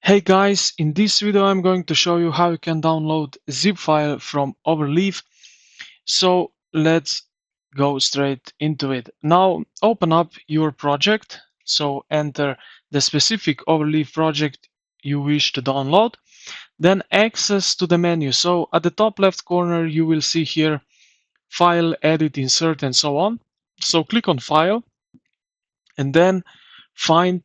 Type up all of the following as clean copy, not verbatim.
Hey guys, in this video I'm going to show you how you can download a zip file from Overleaf. So let's go straight into it. Now open up your project. So enter the specific Overleaf project you wish to download. Then access to the menu. So at the top left corner you will see here File, Edit, Insert and so on. So click on File and then find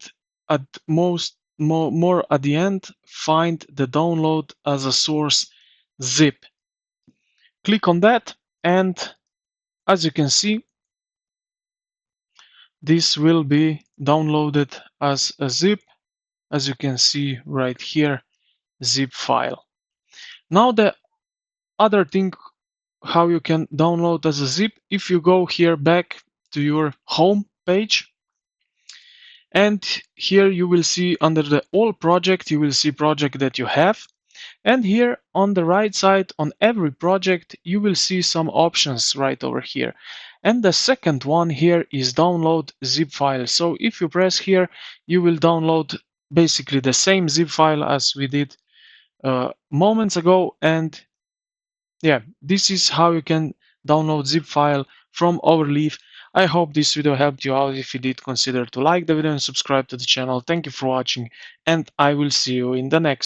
at more at the end, find the download as a source zip. Click on that, and as you can see, this will be downloaded as a zip, as you can see right here, zip file. Now the other thing how you can download as a zip, if you go here back to your home page, and here you will see under the all project, you will see project that you have. And here on the right side on every project, you will see some options right over here. And the second one here is download zip file. So if you press here, you will download basically the same zip file as we did moments ago. And yeah, this is how you can download zip file from Overleaf. I hope this video helped you out. If you did, consider to like the video and subscribe to the channel. Thank you for watching, and I will see you in the next